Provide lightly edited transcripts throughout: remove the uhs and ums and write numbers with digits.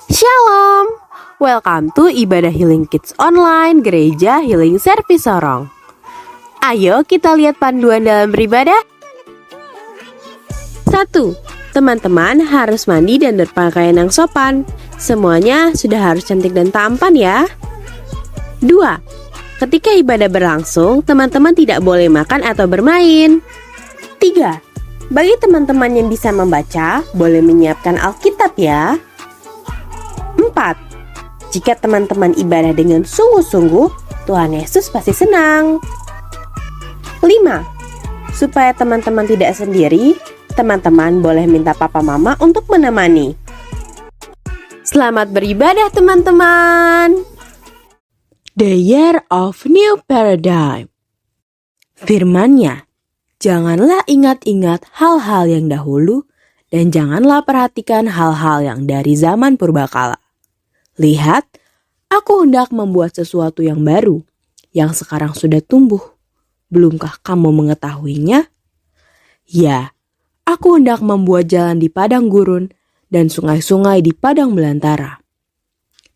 Shalom, welcome to Ibadah Healing Kids Online Gereja Healing Service Sorong. Ayo kita lihat panduan dalam beribadah. 1. Teman-teman harus mandi dan berpakaian yang sopan. Semuanya sudah harus cantik dan tampan ya. 2. Ketika ibadah berlangsung, teman-teman tidak boleh makan atau bermain. 3. Bagi teman-teman yang bisa membaca, boleh menyiapkan Alkitab ya. 4. Jika teman-teman ibadah dengan sungguh-sungguh, Tuhan Yesus pasti senang. 5. Supaya teman-teman tidak sendiri, teman-teman boleh minta papa mama untuk menemani. Selamat beribadah teman-teman. The Year of New Paradigm. Firman-Nya, janganlah ingat-ingat hal-hal yang dahulu, dan janganlah perhatikan hal-hal yang dari zaman purbakala. Lihat, aku hendak membuat sesuatu yang baru, yang sekarang sudah tumbuh. Belumkah kamu mengetahuinya? Ya, aku hendak membuat jalan di padang gurun, dan sungai-sungai di padang belantara.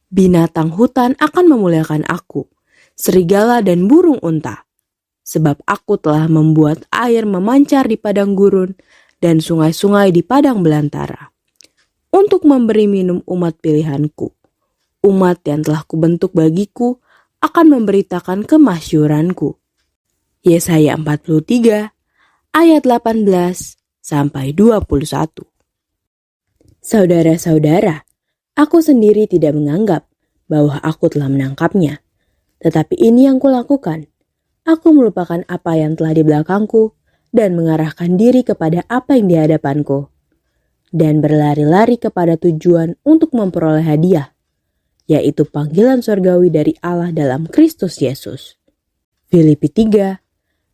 Binatang hutan akan memuliakan aku, serigala dan burung unta. Sebab aku telah membuat air memancar di padang gurun dan sungai-sungai di padang belantara. Untuk memberi minum umat pilihanku. Umat yang telah kubentuk bagiku akan memberitakan kemasyhuranku. Yesaya 43 ayat 18 sampai 21. Saudara-saudara, aku sendiri tidak menganggap bahwa aku telah menangkapnya. Tetapi ini yang kulakukan. Aku melupakan apa yang telah di belakangku dan mengarahkan diri kepada apa yang di hadapanku. Dan berlari-lari kepada tujuan untuk memperoleh hadiah, yaitu panggilan surgawi dari Allah dalam Kristus Yesus. Filipi 3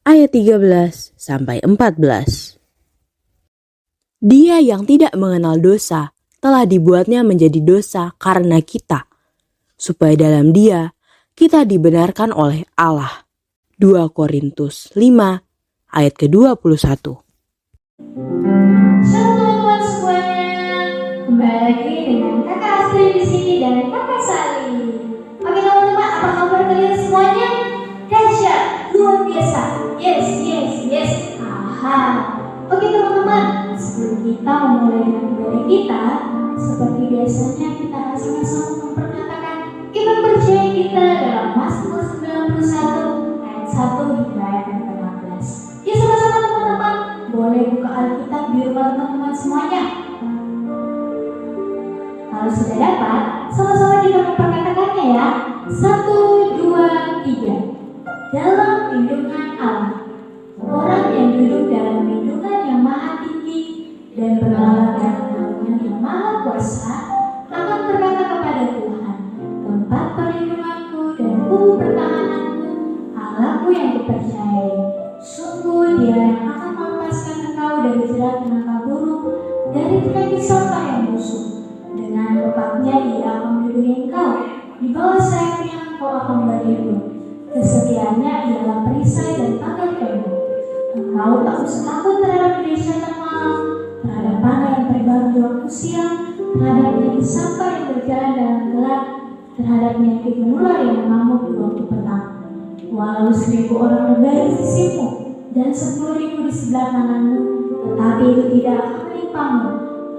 ayat 13 sampai 14. Dia yang tidak mengenal dosa telah dibuatnya menjadi dosa karena kita, supaya dalam Dia kita dibenarkan oleh Allah. 2 Korintus 5 ayat ke-21. Shalom teman-teman semuanya, kembali lagi dengan kakak Astrid di sini dan kakak Sali. Oke teman-teman, apa kabar kalian semuanya? Dahsyat, luar biasa. Yes. Aha. Oke teman-teman, sebelum kita memulai dengan ibadah kita, seperti biasanya kita akan sama-sama memperkatakan iman percaya kita dalam Mazmur 91 ayat 1 hingga ayat 15. Ya sama-sama teman-teman, boleh buka Alkitab di rumah teman-teman semuanya. Kalau sudah dapat, sama-sama kita memperkatakannya ya. 1, 2, 3. Dalam lindungan Allah, orang yang duduk dalam lindungan yang maha tinggi dan berlindung dalam naungan yang maha kuasa akan berkata kepada Tuhan, tempat perlindunganku dan kubu pertahananku, Allahku yang kupercayai. Sungguh Dia yang akan melepaskan engkau dari jerat penangkap burung, dari penyakit sampah yang busuk. Dengan lekapnya Dia akan melindungi engkau, di bawah sayapnya engkau akan berlindung. Kesetiaannya ialah perisai dan pagar kamu. Engkau tak usah takut terhadap dahsyatan malam, terhadap panah yang terbang di waktu siang, terhadap penyakit sampah yang berjalan dalam gelap, terhadap penyakit menular yang mengamuk di waktu petang. Walau 1.000 orang berbaring di sisimu dan 10.000 di sebelah kananmu, tetapi itu tidak akan menimpamu.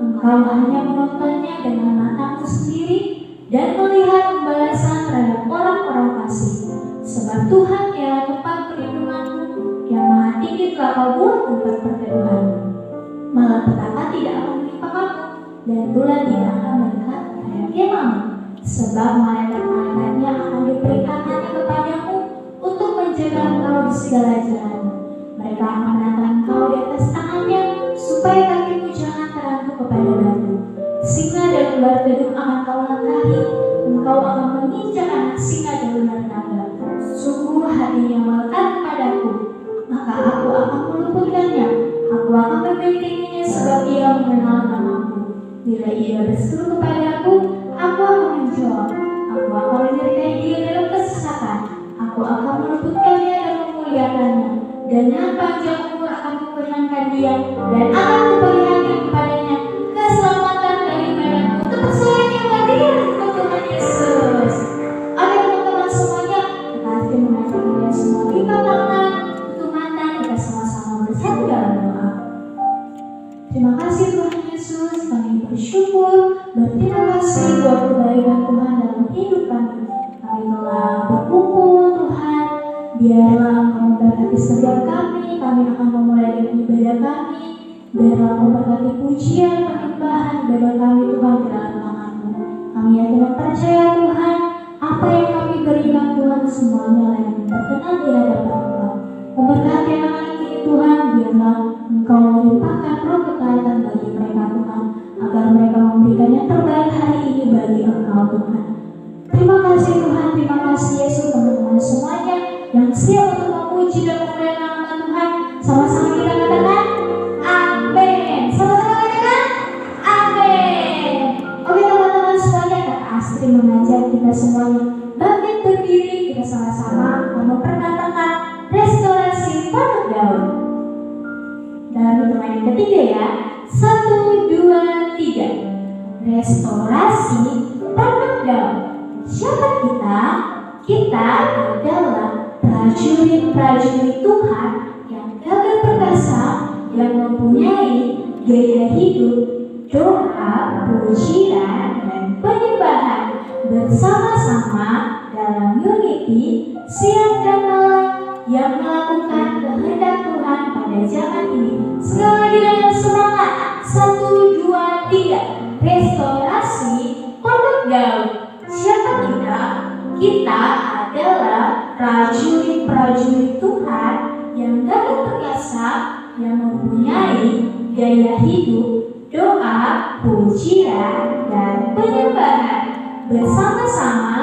Engkau hanya menontonnya dengan matamu sendiri dan melihat pembalasan terhadap orang-orang fasik. Sebab Tuhan ialah tempat perlindunganmu, yang maha tinggi telah kau buat tempat perteduhanmu. Malapetaka tidak akan menimpa kamu, dan bulan tidak akan mendekat terhadap kemahmu. Sebab malaikat-malaikatnya akan diperingatkannya kepadamu untuk menjaga engkau di segala jalanmu. Mereka akan menatang engkau di atas tangannya, supaya kakimu jangan terangkut kepada batu. Singa dan ular gedung akan kau langkahi, engkau akan menginjak anak singa dan ular naga. Sungguh hatinya melekat kepadaku, maka aku akan meluputkannya. Aku akan memilikinya sebab ia mengenal namaku. Bila ia berseru kepadaku, aku akan menjawab. Aku akan menyertai dia dalam kesesakan. Aku akan meluputkannya dan memuliakannya. Dengan panjang umur akan kukenyangkan dia dan akan kuperihatkan kepadanya keselamatan dari badanku. Untuk persoalan yang hadir. Terima kasih Tuhan Yesus, kami bersyukur, berterima kasih buat kebaikan Tuhan dalam hidup kami. Kami telah berkumpul Tuhan, biarlah Engkau memberkati setiap kami akan memulai dengan ibadah kami. Biarlah memberkati pujian, penyembahan ibadah kami Tuhan ke dalam tangan-Mu. Kami yakin dan percaya Tuhan, apa yang kami berikan Tuhan semuanya yang berkenan di hadapan Engkau. Memberkati anak-anak ini Tuhan, biarlah Engkau melimpahkan roh kekayaan bagi mereka Tuhan, agar mereka memberikan yang terbaik hari ini bagi Engkau Tuhan. Terima kasih Tuhan, terima kasih Yesus, teman-teman semuanya yang siap untuk memuji dan memuliakan nama Tuhan. Sama-sama kita katakan amin. Sama-sama katakan amin. Oke teman-teman semuanya, Kak Astri mengajak kita semuanya bangkit berdiri, kita sama-sama memperkatakan restorasi pondok daun. Dalam hitungan yang ketiga ya, 1, 2, 3. Restorasi pondok daun. Siapa kita? Kita adalah prajurit-prajurit Tuhan yang gagah perkasa, yang mempunyai gaya hidup, doa, pujian, dan penyembahan bersama-sama dalam unity siang dan malam yang melakukan kehendak Tuhan pada zaman ini. Sekali lagi dengan semangat, 1, 2, 3. Restorasi pondok daun. Siapa kita? Kita adalah prajurit-prajurit Tuhan yang gagah perkasa, yang mempunyai gaya hidup, doa, pujian, dan penyembahan bersama-sama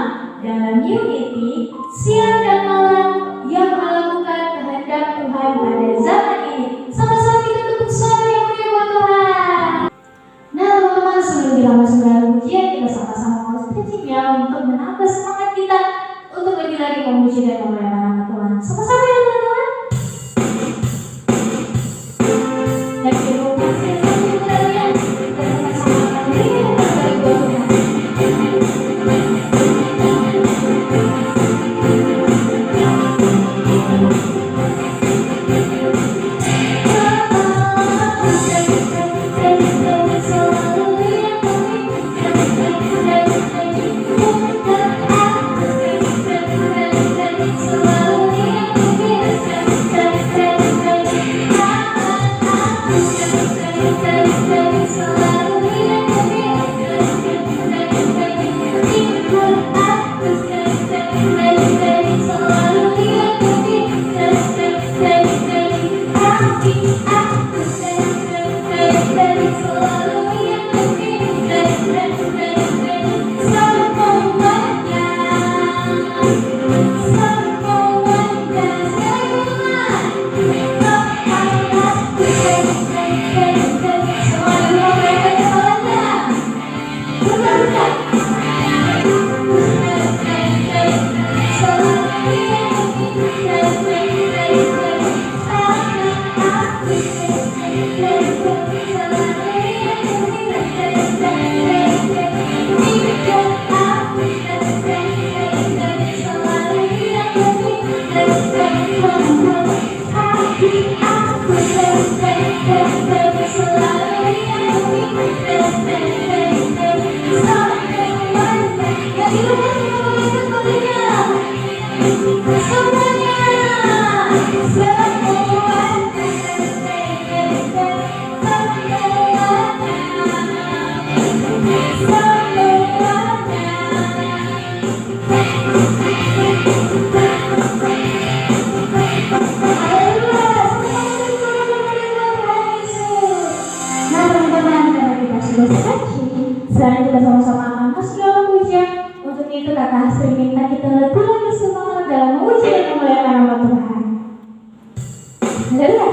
dalam unity siang dan malam yang melakukan kehendak Tuhan pada zaman ini. Sama-sama kita tepuk suara yang mulia buat Tuhan. Nah teman-teman, sebelum kita masuk dalam pujian, kita sama-sama mau stretching ya untuk menambah semangat kita untuk lebih lagi memuji dan memuliakan nama Tuhan. Sama-sama ya teman-teman. Dan terima kasih untuk kalian. Kita sama-sama akan beri yang terbaik buat Tuhan. Sekarang kita sama-sama akan masuk dalam pujian. Untuk itu Kakak Astri minta kita lebih lagi semangat dalam memuji dan memuliakan nama Tuhan. Haleluya.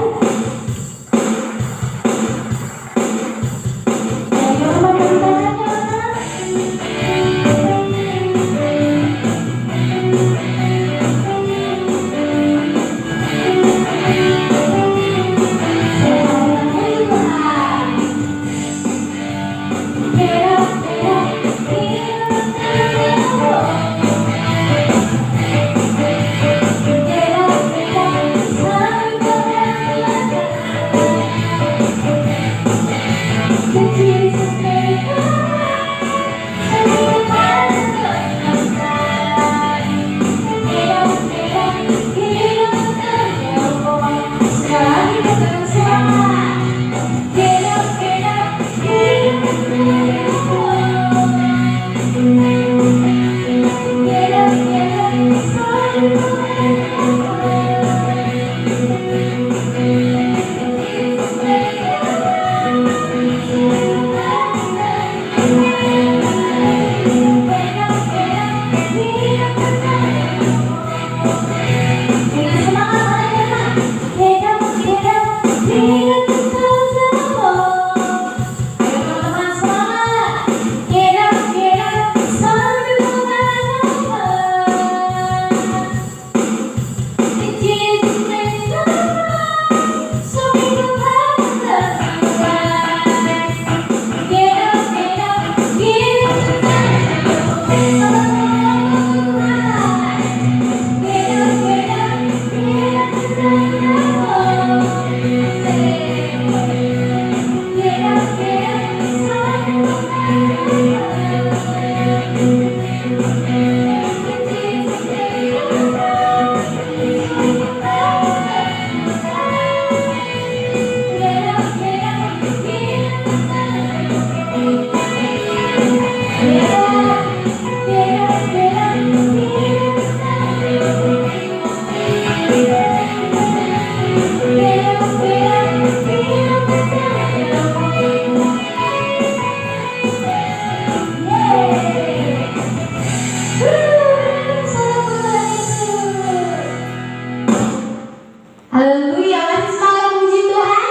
Haleluya, masih semangat memuji Tuhan?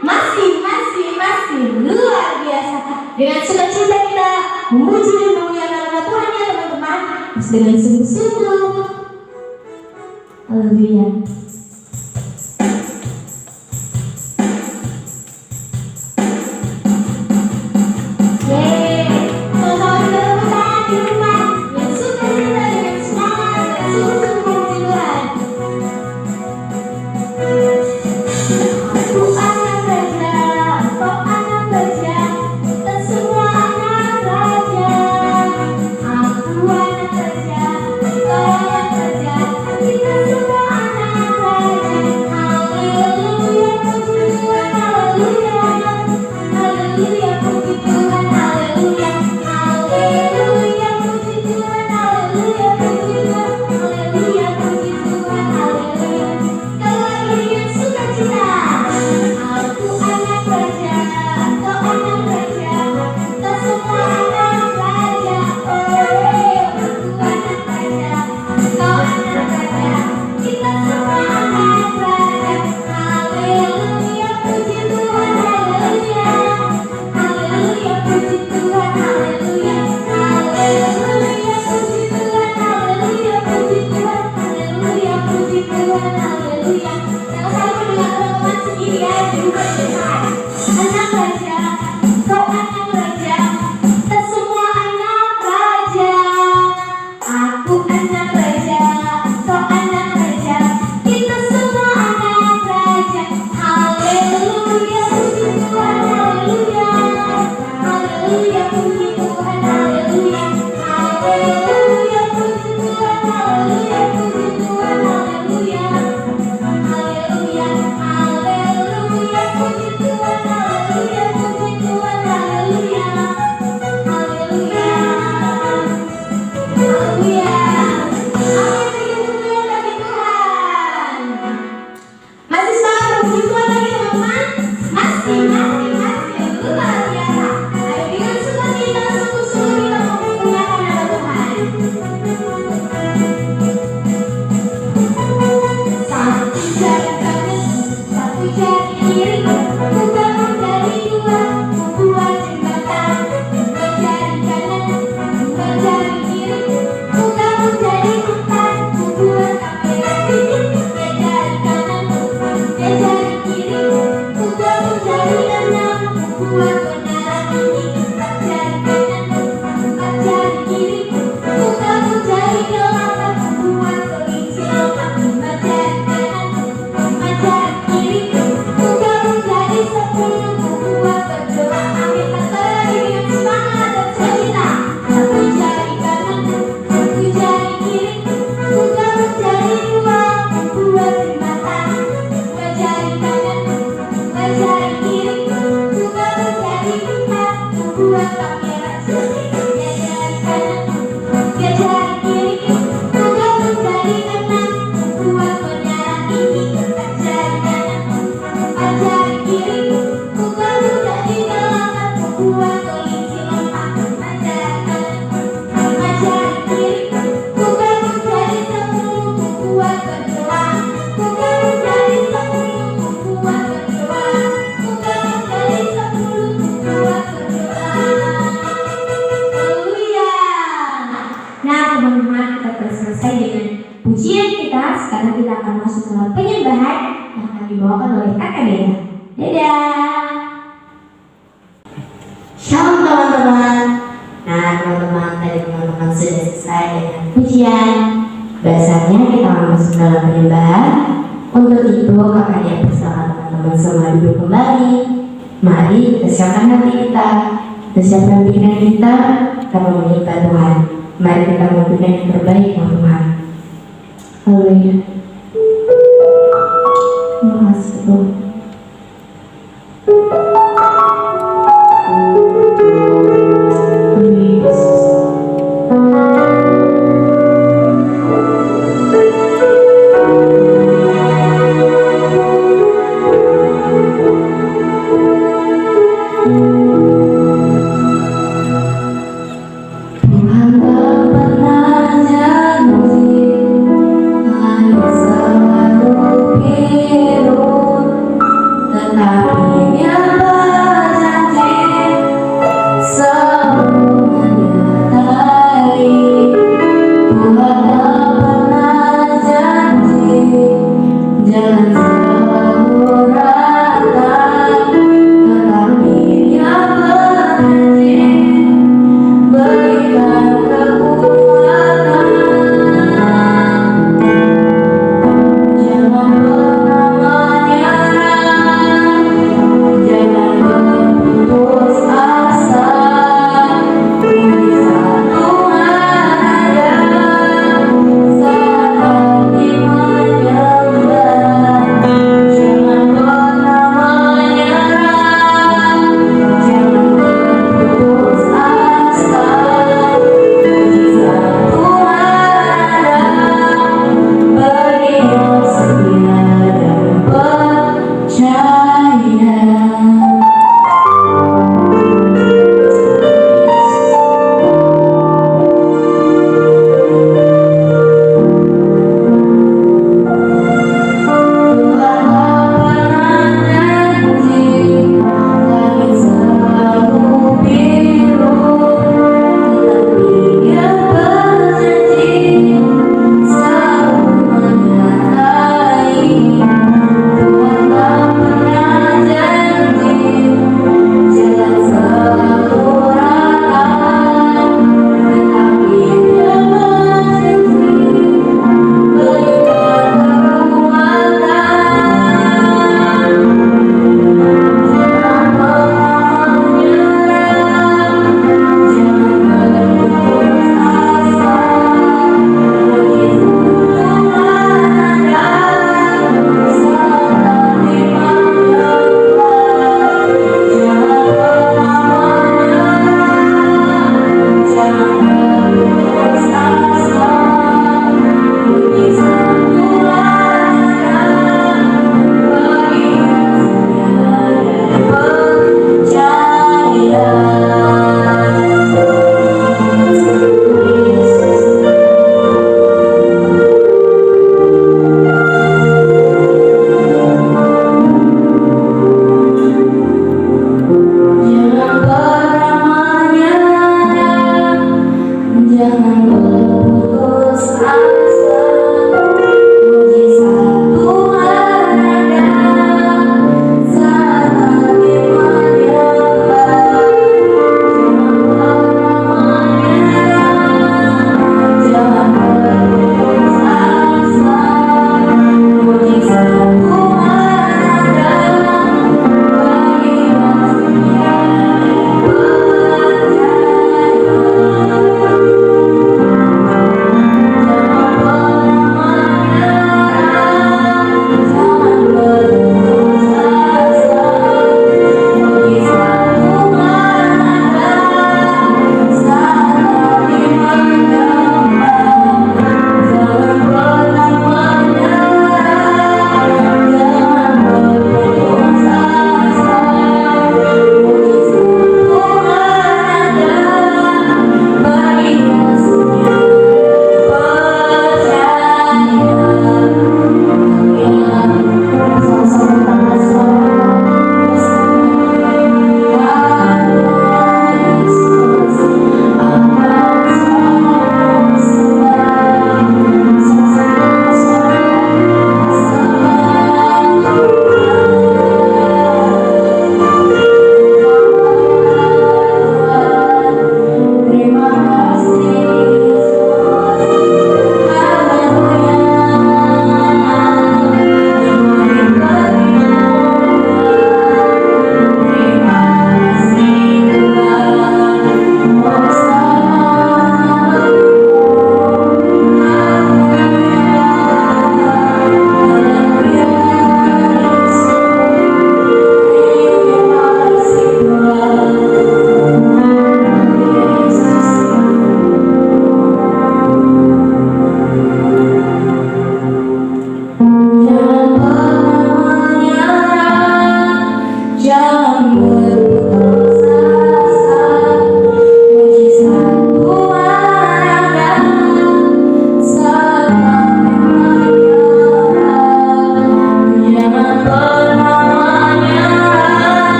Masih luar biasa. Dengan sukacita kita memuji dan memuliakan nama Tuhan ya teman-teman. Terus dengan sungguh-sungguh. Haleluya. Aku anak kerja, kau anak kerja, kita semua anak sholat penyembahan yang akan dibawakan oleh kakak Dea. Dadah! Shalom teman-teman. Nah teman-teman, tadi teman-teman sudah selesai dengan pujian. Biasanya kita akan masuk dalam penyembahan. Untuk itu kakak Dea persilakan teman-teman semua duduk kembali. Mari kita siapkan hati kita, kita siapkan pikiran kita menyembah Tuhan. Mari kita memberikan yang terbaik untuk Tuhan. Haleluya. Terima kasih Tuhan. Tuhan tak pernah janji, hanya selalu biru.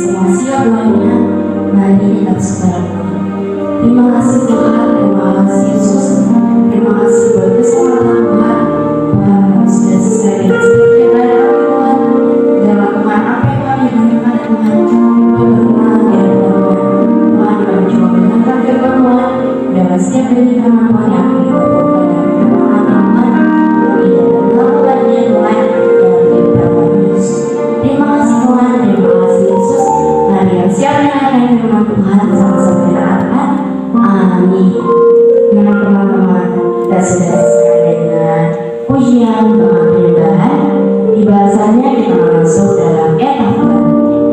semua siap buahnya, mari kita bersyukur. Terima kasih Tuhan, terima kasih Yesus, terima kasih buat kesempatan Tuhan. Tuhan kami sudah selesai dengan setiap ibadah kami Tuhan. Dalam Tuhan apa yang kami dengarkan Tuhan, Tuhan berkenan ya Tuhan. Tuhan kami coba mendengarkan firman Tuhan. Dalam setiap dari kami Tuhan yang kami lakukan dan firman kami Tuhan, kami dapat melakukannya Tuhan dalam kehidupan Yesus. Terima kasih Tuhan, terima kasih Yesus. Mari yang siap mendengarkan firman Tuhan sama-sama kita. Amin. Nah teman-teman, kita sudah selesai dengan pujian doa penyembahan. Di bahasanya kita masuk dalam etapan.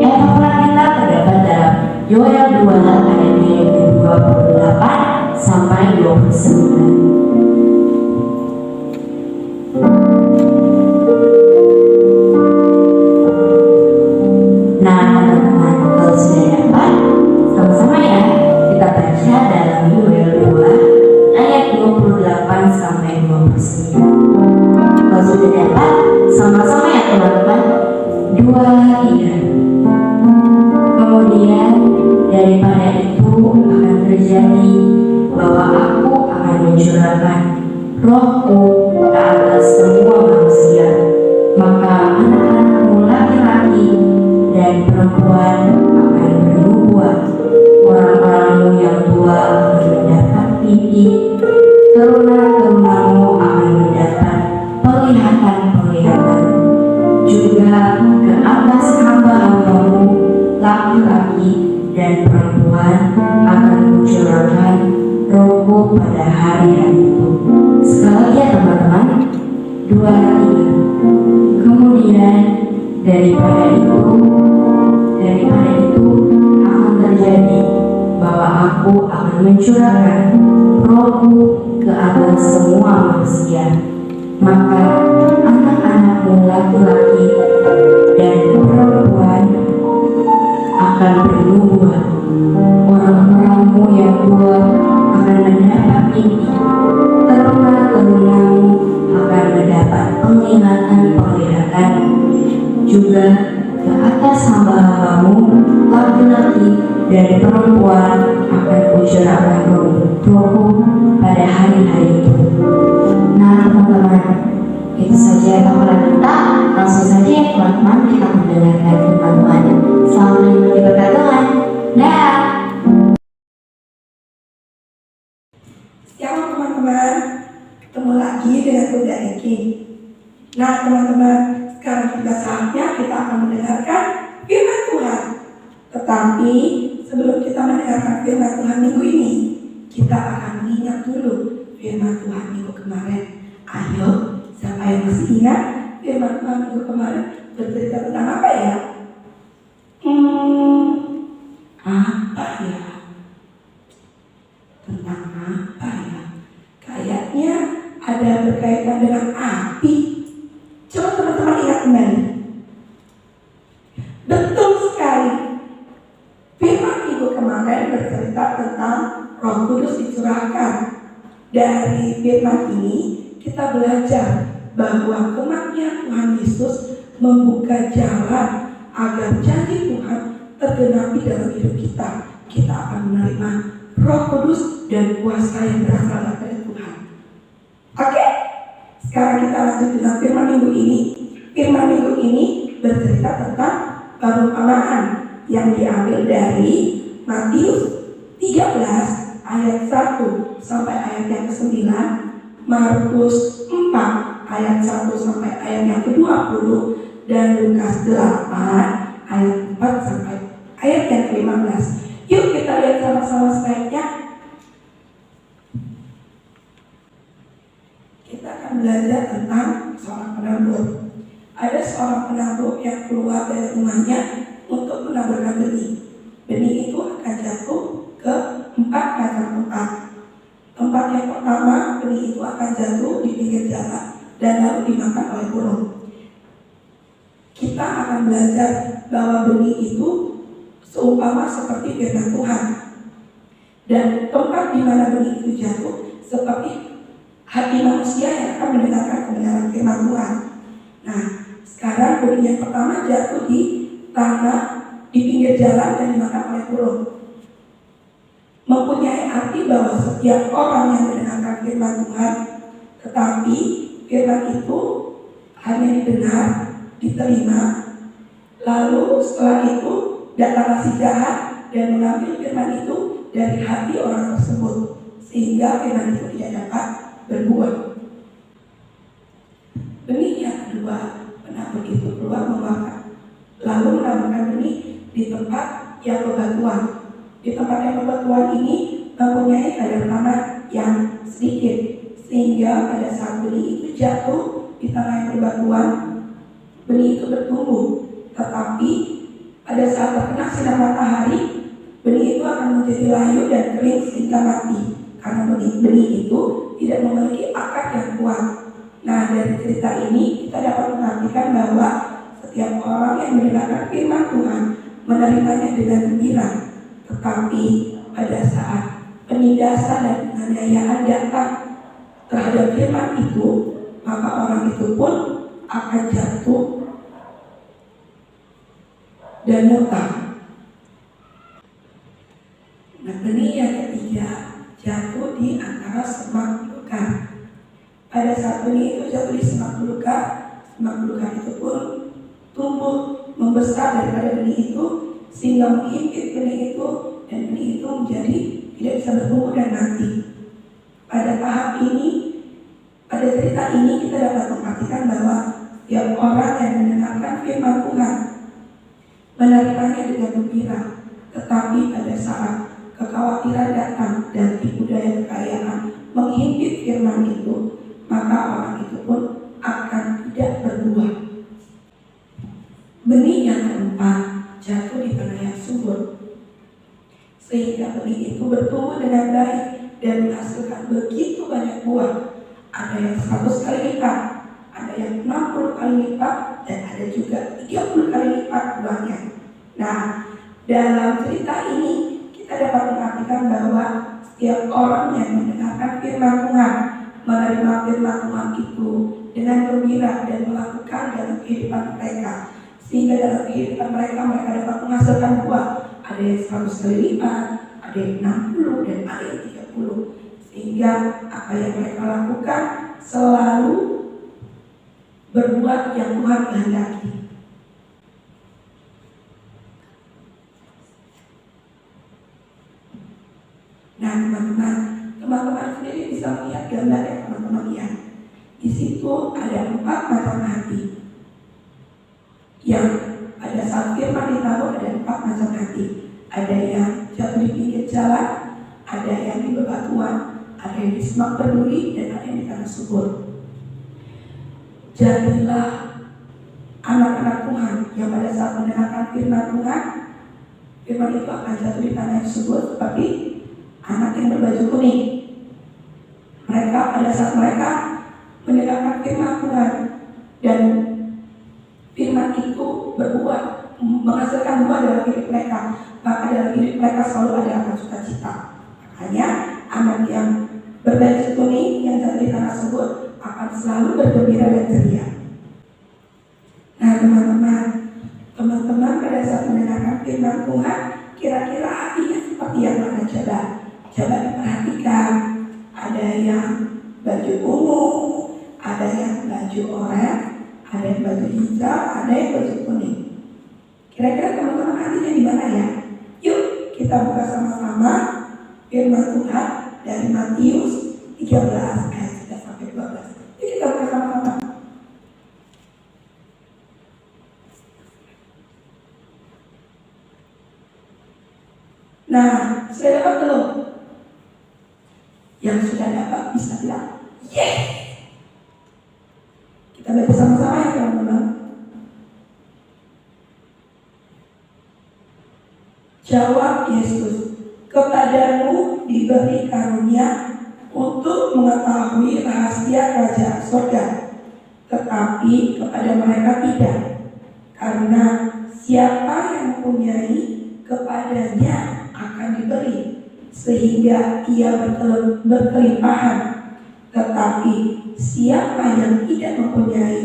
Etapan kita terdapat dalam Yoel 2 ayat yang ke-28 sampai 29. Nah teman-teman, kalau sudah dapat, sama-sama ya kita baca dalam Yoel 2 ayat 28 sampai 29. Kalau sudah dapat, sama-sama ya teman-teman. 2, 3. Kemudian daripada itu akan terjadi bahwa aku akan mencurahkan rohku ke atas semua manusia, maka anak-anakmu laki-laki dan perempuan akan bernubuat, orang-orangmu yang tua akan mendapat mimpi, teruna-terunamu akan mendapat penglihatan-penglihatan. Juga ke atas hamba-hambamu laki-laki dan perempuan akan kucurahkan rohku pada hari-hari itu. Sekali lagi ya teman-teman, 2, 3. Kemudian daripada itu akan terjadi bahwa aku akan mencurahkan rohku ke atas semua manusia, maka anak-anakmu laki-laki dan perempuan akan bernubuat, orang-orangmu yang tua akan mendapat mimpi, teruna-terunamu akan mendapat penglihatan-penglihatan. Juga ke atas hamba-hambamu laki-laki dan perempuan akan kucurahkan rohku pada hari-hari itu. Nah teman-teman, itu saja hafalan kita. Langsung saja ya teman-teman, kita mendengarkan firman Tuhan. Selamat menikmati berkat Tuhan. Dah. Selamat teman-teman, ketemu lagi dengan Bunda Eki. Nah teman-teman, sekarang juga saatnya kita akan mendengarkan firman Tuhan. Tetapi sebelum kita mendengarkan firman Tuhan minggu ini, kita akan mengingat dulu firman Tuhan minggu kemarin. Ayo, siapa yang masih ingat firman Tuhan minggu kemarin bercerita tentang apa ya? Apa ya? Tentang apa ya? Kayaknya ada berkaitan dengan api. Coba teman-teman ingat kembali. Betul sekali. Firman minggu kemarin bercerita tentang Roh Kudus dicurahkan. Dari firman ini kita belajar bahwa kematian Tuhan Yesus membuka jalan agar janji Tuhan tergenapi dalam hidup kita. Kita akan menerima Roh Kudus dan kuasa yang berasal dari Tuhan. Oke? Sekarang kita lanjut dengan firman minggu ini. Firman minggu ini bercerita tentang perumpamaan yang diambil dari Matius 13 ayat 1 sampai ayat yang ke-9, Markus 4 ayat 1 sampai ayat yang ke-20, dan Lukas 8 ayat 4 sampai ayat yang ke-15. Yuk kita lihat sama-sama slide-nya. Kita akan belajar tentang seorang penabur. Ada seorang penabur yang keluar dari rumahnya untuk menaburkan benih. Benih itu akan jatuh ke 4 macam tempat. Tempat yang pertama, benih itu akan jatuh di pinggir jalan dan lalu dimakan oleh burung. Kita akan belajar bahwa benih itu seumpama seperti firman Tuhan. Dan tempat di mana benih itu jatuh seperti hati manusia yang akan mendengarkan kebenaran firman Tuhan. Nah, sekarang benih yang pertama jatuh di tanah di pinggir jalan dan dimakan oleh burung. Mempunyai arti bahwa setiap orang yang mendengarkan firman Tuhan, tetapi firman itu hanya didengar, diterima, lalu setelah itu datanglah si jahat dan mengambil firman itu dari hati orang tersebut, sehingga firman itu tidak dapat berbuah. Benih yang kedua pernah begitu keluar memakan, lalu menambahkan benih di tempat yang bebatuan. Di tempat yang bebatuan ini mempunyai kadar tanah yang sedikit, sehingga pada saat benih itu jatuh di tanah yang berbatuan, benih itu bertumbuh. Tetapi pada saat terkena sinar matahari, benih itu akan menjadi layu dan kering sehingga mati, karena benih itu tidak memiliki akar yang kuat. Nah, dari cerita ini kita dapat mengartikan bahwa setiap orang yang mendengarkan firman Tuhan menerimanya dengan gembira, tetapi pada saat penindasan dan penganiayaan datang terhadap firman itu, maka orang itu pun akan jatuh dan murtad. Nah, benih yang ketiga jatuh di antara semak belukar. Pada saat benih itu jatuh di semak belukar itu pun tumbuh membesar daripada benih itu, sehingga menghimpit benih itu, dan benih itu menjadi tidak bisa bertumbuh dan mati. Pada tahap ini, pada cerita ini kita dapat memperhatikan bahwa setiap orang yang mendengarkan firman Tuhan menerimanya dengan gembira, tetapi pada saat kekhawatiran datang dan tipu daya kekayaan menghimpit firman itu, maka orang itu pun akan tidak berbuah. Benih yang keempat jatuh di tanah yang subur, sehingga benih itu bertumbuh dengan baik dan menghasilkan begitu banyak buah. Ada yang 100 kali lipat, ada yang 60 kali lipat, dan ada juga 30 kali lipat buahnya. Nah, dalam cerita ini kita dapat mengartikan bahwa setiap orang yang mendengarkan firman Tuhan, menerima firman Tuhan itu dengan gembira dan melakukan dalam kehidupan mereka, sehingga dalam kehidupan mereka dapat menghasilkan buah. Ada yang 100 kali lipat, ada yang 60, dan ada yang 30. Sehingga apa yang mereka lakukan selalu berbuat yang Tuhan kehendaki. Nah, teman-teman sendiri bisa melihat gambar ya teman-teman ya. Di situ ada 4 macam hati. Yang pada saat firman ditaruh ada 4 macam hati. Ada yang jatuh di pinggir jalan, ada yang di bebatuan, ada yang di semak berduri, dan ada yang di tanah subur. Jadilah anak-anak Tuhan yang pada saat mendengarkan firman Tuhan, firman itu akan jatuh di tanah yang subur seperti anak yang berbaju kuning. Mereka pada saat mereka mendengarkan firman Tuhan dan firman itu berbuah, menghasilkan buah dalam hidup mereka, maka dalam hidup mereka selalu ada akan sukacita. Makanya anak yang berbaju kuning yang jatuh di tanah subur akan selalu bergembira dan ceria. Nah, teman-teman pada saat mendengarkan firman Tuhan, kira-kira hatinya seperti yang mana? Coba diperhatikan. Ada yang baju ungu, ada yang baju oranye, ada yang baju hijau, ada yang baju kuning. Kira-kira teman-teman hatinya di mana ya? Yuk kita buka sama-sama firman Tuhan dari Matius 13 ayat 1 sampai 12. Yuk kita buka sama-sama. Nah, sudah dapat belum? Yang sudah dapat bisa bilang yes. Kita baca sama-sama ya teman-teman. Jawab Yesus, kepadamu diberi karunia untuk mengetahui rahasia kerajaan surga, tetapi kepada mereka tidak, karena siapa yang mempunyai kepadanya akan diberi, sehingga ia berkelimpahan. Tetapi siapa yang tidak mempunyai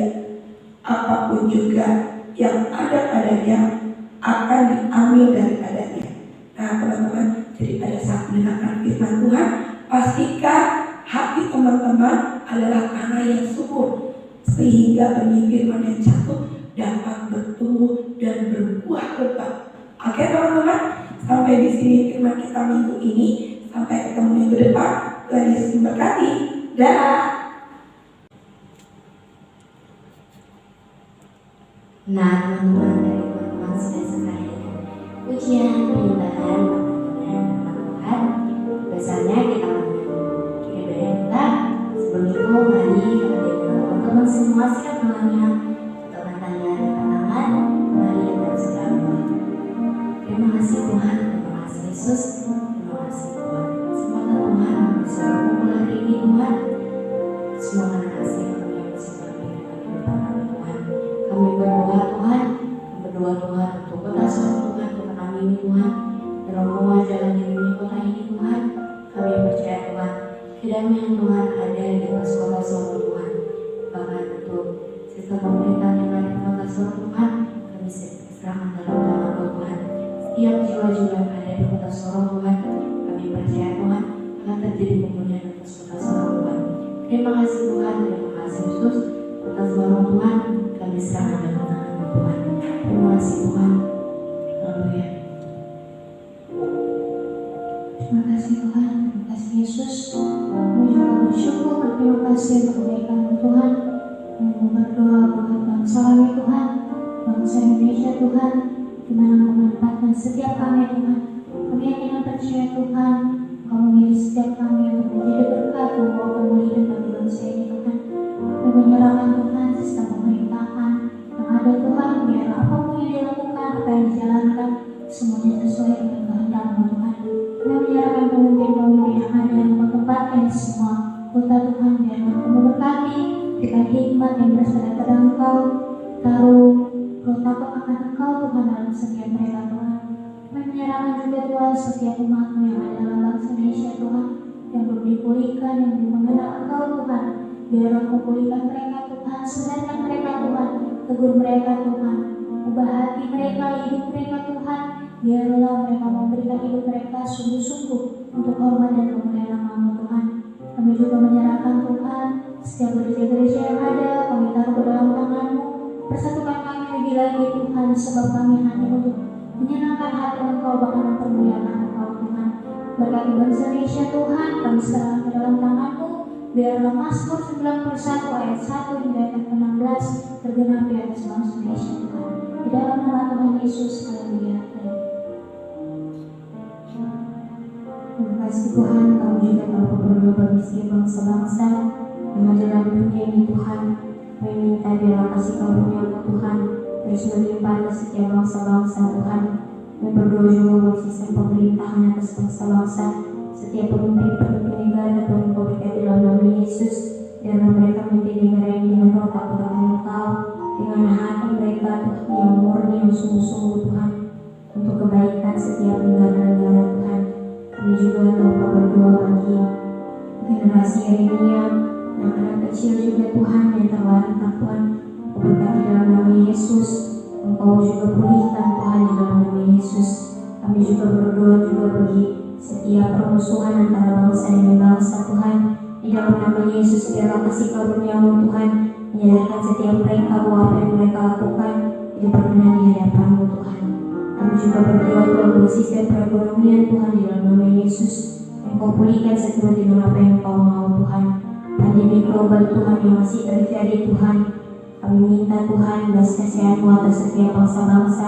apapun juga yang ada padanya akan diambil daripadanya. Nah teman-teman, jadi pada saat mendengarkan firman Tuhan, pastikan hati teman-teman adalah tanah yang subur, sehingga benih firman yang jatuh dapat bertumbuh dan berbuah lebat. Oke teman-teman, sampai di sini firman kita minggu ini. Sampai ketemu minggu depan. Tuhan Yesus memberkati. Dah. Nah teman-teman, dari teman-teman sudah selesai dengan ujian penyembahan Tuhan. Biasanya kita ibadah kita. Sebelum itu mari kepada teman-teman semua siap doanya atau matanya dengan tangan. Mari kita segera berdoa. Terima kasih Tuhan, terima kasih Yesus, terima kasih Tuhan. Semoga Tuhan bisa berkumpul hari ini Tuhan. Semoga kasih kami yang bisa berbeda kehidupan kami Tuhan. Kami berdoa Tuhan, untuk kota Sorong Tuhan, kota kami ini Tuhan. Dalam rumah jalan di dunia kota ini Tuhan, kami percaya Tuhan, kedamaian Tuhan ada di atas kota Sorong Tuhan. Bahkan untuk sistem pemerintahan yang ada di kota Sorong Tuhan, kami serahkan dalam tangan Tuhan. Setiap jiwa-jiwa yang ada di kota Sorong Tuhan, kami percaya Tuhan akan terjadi pemulihan atas kota Sorong Tuhan. Terima kasih Tuhan, terima kasih Yesus atas Sorong Tuhan, kami serahkan dalam tangan Tuhan. Terima kasih Tuhan. Haleluya. Terima kasih Tuhan, terima kasih Yesus. Kami juga bersyukur, terima kasih untuk kebaikan Tuhan. Kami berdoa buat bangsa kami Tuhan, bangsa Indonesia Tuhan, di mana Kau menempatkan setiap kami Tuhan. Kami yakin dan percaya Tuhan, Kau memilih setiap kami untuk menjadi berkat membawa pemulihan bagi bangsa ini Tuhan. Kami menyerahkan Tuhan sistem pemerintahan yang ada Tuhan, biar apapun yang dilakukan, apa yang dijalankan, semuanya sesuai dengan kehendak-Mu Tuhan. Kami menyerahkan pemimpin-pemimpin yang ada yang Kau tempatkan di semua kota Tuhan, biar Kau memberkati, berikan hikmat yang berasal dari Engkau, taruh roh takut akan Engkau Tuhan dalam setiap mereka Tuhan. Kami menyerahkan juga Tuhan setiap umat-Mu yang ada dalam bangsa Indonesia Tuhan, yang belum dipulihkan, yang belum mengenal Engkau Tuhan. Biar Kau pulihkan mereka Tuhan, sadarkan mereka Tuhan, tegur mereka Tuhan, ubah hati mereka, hidup mereka Tuhan. Biarlah mereka memberikan hidup mereka sungguh-sungguh untuk hormat dan kemuliaan nama-Mu Tuhan. Kami juga menyerahkan Tuhan setiap gereja-gereja yang ada, kami taruh ke dalam tangan-Mu. Persatukan kami lagi-lagi Tuhan, sebab kami hanya untuk menyenangkan hati Engkau, bahkan mempermuliakan Engkau Tuhan. Berkati bangsa Indonesia Tuhan, kami serahkan ke dalam tangan-Mu. Biarlah Mazmur 91 ayat 1 hingga ayat 16 tergenapi atas bangsa Indonesia Tuhan. Di dalam nama Tuhan Yesus, haleluya. Terima kasih Tuhan, kami juga telah berdoa bagi setiap bangsa-bangsa yang ada dalam dunia ini Tuhan. Kami minta biarlah kasih karunia-Mu Tuhan terus melimpah atas setiap bangsa-bangsa Tuhan. Kami berdoa juga buat sistem pemerintahan atas bangsa-bangsa, setiap pemimpin negara Tuhan Kau berkati dalam nama Yesus. Biarlah mereka memimpin negara ini dengan roh takut akan Engkau, dengan hati mereka Tuhan yang murni, yang sungguh-sungguh Tuhan, untuk kebaikan setiap negara-negara Tuhan. Kami juga telah berdoa bagi generasi Yeremia, anak-anak kecil juga Tuhan yang terlantar Tuhan. Kau berkati dalam nama Yesus, Engkau juga pulihkan Tuhan di dalam nama Yesus. Kami juga berdoa juga bagi setiap permusuhan antara bangsa dengan bangsa Tuhan. Di dalam nama Yesus biarlah kasih karunia-Mu Tuhan menyadarkan setiap mereka bahwa apa yang mereka lakukan itu berkenan di hadapan-Mu Tuhan. Kami juga berdoa Tuhan untuk sistem perekonomian Tuhan di dalam nama Yesus. Engkau pulihkan seturut dengan apa yang Kau mau Tuhan. Pandemi global Tuhan yang masih terjadi Tuhan, kami minta Tuhan belas kasihan-Mu atas setiap bangsa-bangsa.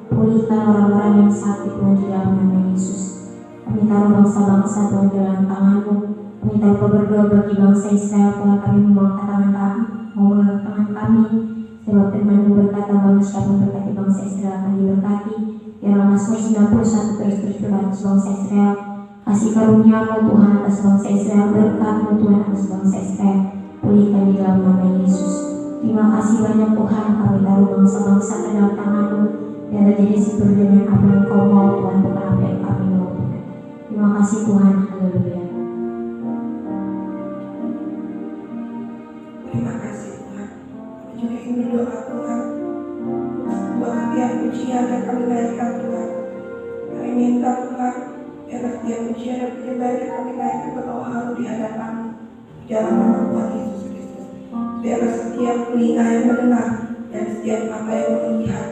Pulihkan orang-orang yang sakit Tuhan di dalam nama Yesus. Kami taruh bangsa-bangsa Tuhan di dalam tangan-Mu. Kami taruh berdoa bagi bangsa Israel Tuhan. Kami mengangkat tangan kami, sebab firman-Mu berkata bahwa siapa berkati bangsa Israel akan diberkati. Biarlah Mazmur 91 terus berdoa atas bangsa Israel. Kasih karunia-Mu Tuhan atas bangsa Israel, berkat-Mu Tuhan atas bangsa Israel. Pulihkan di dalam nama Yesus. Terima kasih banyak Tuhan, kami taruh bangsa-bangsa ke dalam tangan-Mu. Biarlah jadi seturut dengan apa yang Kau mau Tuhan, bukan apa yang kami mau Tuhan. Terima kasih Tuhan, haleluya. Terima kasih Tuhan. Kami juga ingin berdoa Tuhan buat setiap pujian yang kami naikkan minta Tuhan, biar setiap pujian dan penyembahan yang kami naikkan berbawa harum di hadapan-Mu di dalam nama Tuhan Yesus Kristus. Biar setiap telinga yang mendengar dan setiap mata yang melihat,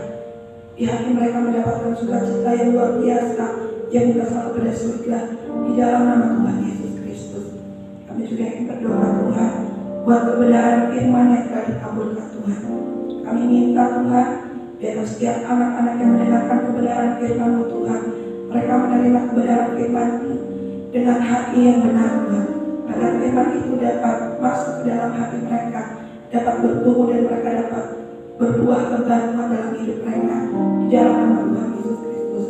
di hati mereka mendapatkan sukacita yang luar biasa yang berasal dari surga di dalam nama Tuhan Yesus Kristus. Kami juga ingin berdoa Tuhan buat kebenaran firman yang telah dikabulkan Tuhan. Kami minta Tuhan, biar setiap anak-anak yang mendengarkan kebenaran firman-Mu Tuhan, mereka menerima kebenaran firman-Mu dengan hati yang benar Tuhan, agar firman itu dapat masuk ke dalam hati mereka, dapat bertumbuh dan mereka dapat berbuah lebat Tuhan dalam hidup mereka di dalam nama Tuhan Yesus Kristus.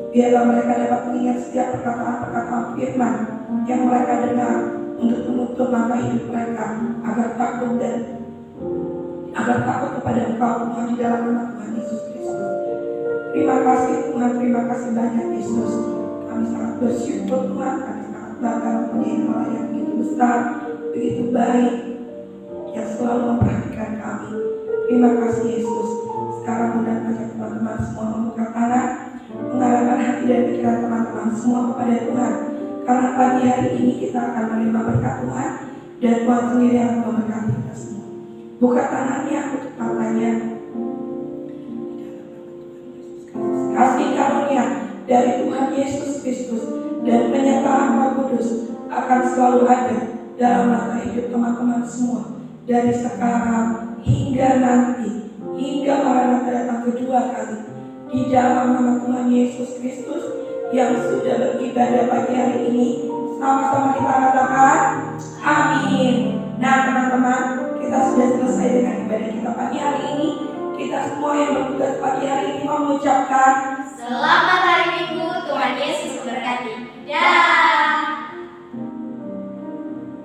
Biarlah mereka dapat mengingat setiap perkataan-perkataan firman yang mereka dengar untuk menutup mata hidup mereka agar takut kepada Engkau Tuhan di dalam nama Tuhan Yesus Kristus. Terima kasih Tuhan, terima kasih banyak Yesus. Kami sangat bersyukur Tuhan, kami sangat bangga mempunyai Allah yang begitu besar, begitu baik, yang selalu memperhatikan kami. Terima kasih Yesus. Sekarang mudah mengajak teman-teman semua membuka tangan, mengarahkan hati dan pikiran teman-teman semua kepada Tuhan. Karena pagi hari ini kita akan menerima berkat Tuhan, dan Tuhan sendiri yang akan memberkati kita semua. Buka tangannya, tutup matanya. Kasih karunia dari Tuhan Yesus Kristus dan penyertaan Roh Kudus akan selalu ada dalam mata hidup teman-teman semua, dari sekarang hingga nanti, hingga Maranatha datang kedua kali, di dalam nama Tuhan Yesus Kristus yang sudah beribadah pagi hari ini. Sama-sama kita katakan amin. Nah teman-teman, kita sudah selesai dengan ibadah kita pagi hari ini. Kita semua yang bertugas pagi hari ini mengucapkan Selamat hari Minggu, Tuhan Yesus memberkati. Dah.